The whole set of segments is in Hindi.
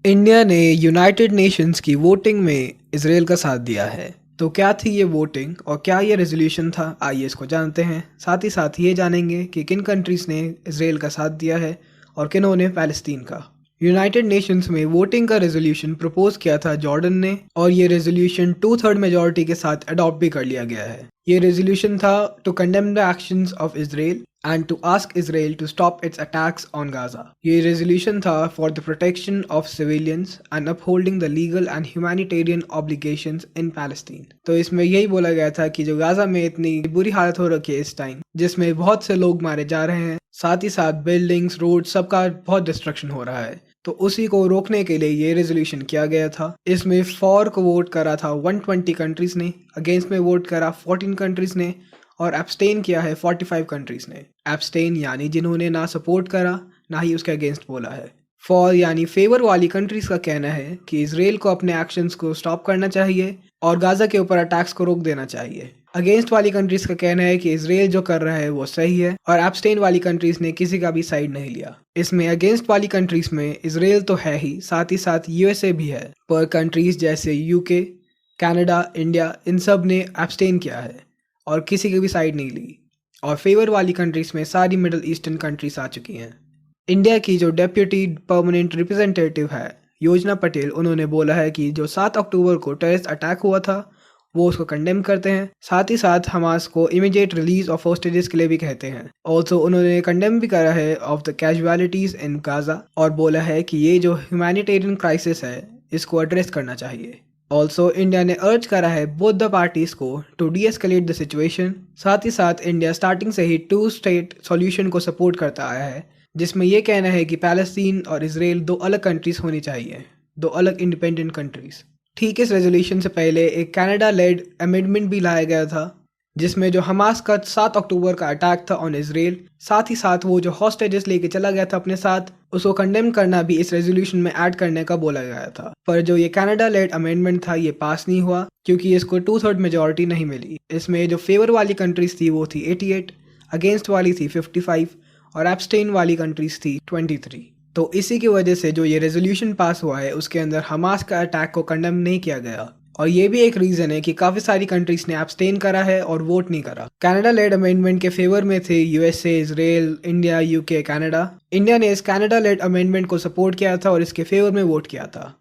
इंडिया ने यूनाइटेड नेशंस की वोटिंग में इसराइल का साथ दिया है। तो क्या थी ये वोटिंग और क्या ये रेजोल्यूशन था, आइए इसको जानते हैं। साथ ही ये जानेंगे कि किन कंट्रीज़ ने इसराइल का साथ दिया है और किन्होंने पैलेस्तीन का। यूनाइटेड नेशंस में वोटिंग का रेजोल्यूशन प्रपोज किया था जॉर्डन ने और ये रेजोल्यूशन 2/3 मेजॉरिटी के साथ अडॉप्ट भी कर लिया गया है। ये रेजोल्यूशन था to condemn the actions of Israel and to ask Israel to stop its attacks on Gaza. ये resolution था for the protection of civilians and upholding the legal and humanitarian obligations in Palestine. तो इसमें यही बोला गया था कि जो गाजा में इतनी बुरी हालत हो रखी है इस टाइम, जिसमें बहुत से लोग मारे जा रहे हैं, साथ ही साथ बिल्डिंग्स, रोड, सबका बहुत डिस्ट्रक्शन हो रहा है, तो उसी को रोकने के लिए ये रेजोल्यूशन किया गया था। इसमें फॉर को वोट करा था 120 कंट्रीज ने, अगेंस्ट में वोट करा 14 कंट्रीज ने और एब्सटेन किया है 45 कंट्रीज ने। एब्सटेन यानी जिन्होंने ना सपोर्ट करा ना ही उसके अगेंस्ट बोला है। फॉर यानी फेवर वाली कंट्रीज का कहना है कि इसराइल को अपने एक्शंस को स्टॉप करना चाहिए और गाजा के ऊपर अटैक्स को रोक देना चाहिए। अगेंस्ट वाली कंट्रीज का कहना है कि इसराइल जो कर रहा है वो सही है और एब्सटेन वाली कंट्रीज ने किसी का भी साइड नहीं लिया। इसमें अगेंस्ट वाली कंट्रीज में इसराइल तो है ही साथ यूएसए भी है, पर कंट्रीज जैसे यूके, कनाडा, इंडिया, इन सब ने एब्सटेन किया है और किसी की भी साइड नहीं ली। और फेवर वाली कंट्रीज में सारी मिडल ईस्टर्न कंट्रीज आ चुकी हैं। इंडिया की जो डेप्यूटी परमानेंट रिप्रेजेंटेटिव है योजना पटेल, उन्होंने बोला है कि जो 7 अक्टूबर को टेररिस्ट अटैक हुआ था वो उसको कंडेम करते हैं। साथ ही साथ हमास को इमीडिएट रिलीज ऑफ होस्टेजेस के लिए भी कहते हैं। ऑल्सो उन्होंने कंडेम भी करा है of the casualties in Gaza और बोला है कि ये जो ह्यूमैनिटेरियन क्राइसिस है इसको एड्रेस करना चाहिए। ऑल्सो इंडिया ने अर्ज करा है बोथ द पार्टीज को टू डी-एस्केलेट द सिचुएशन। साथ ही साथ इंडिया स्टार्टिंग से ही 2 स्टेट सॉल्यूशन को सपोर्ट करता आया है, जिसमें यह कहना है कि पैलेस्तीन और इसराइल 2 अलग कंट्रीज होनी चाहिए, 2 अलग इंडिपेंडेंट कंट्रीज। ठीक इस रेजोल्यूशन से पहले एक कनाडा लेड अमेंडमेंट भी लाया गया था जिसमें जो हमास का 7 अक्टूबर का अटैक था ऑन इसराइल, साथ ही साथ वो जो हॉस्टेजेस लेके चला गया था अपने साथ, उसको कंडेम करना भी इस रेजोल्यूशन में ऐड करने का बोला गया था। पर जो ये कनाडा लेड अमेंडमेंट था ये पास नहीं हुआ क्योंकि इसको 2/3 मेजॉरिटी नहीं मिली। इसमें जो फेवर वाली कंट्रीज थी वो थी 88, अगेंस्ट वाली थी 55 और एब्सटेन वाली कंट्रीज थी 23। तो इसी की वजह से जो ये रेजोल्यूशन पास हुआ है उसके अंदर हमास का अटैक को कंडेम नहीं किया गया। और ये भी एक रीजन है कि काफी सारी कंट्रीज ने एब्सटेन करा है और वोट नहीं करा। कनाडा लेड अमेंडमेंट के फेवर में थे USA, Israel, India, UK, Canada. India ने इस कनाडा लेड अमेंडमेंट को सपोर्ट किया था और इसके फेवर में वोट किया था।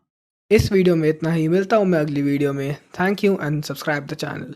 इस वीडियो में इतना ही, मिलता हूँ मैं अगली वीडियो में। Thank you and subscribe the channel.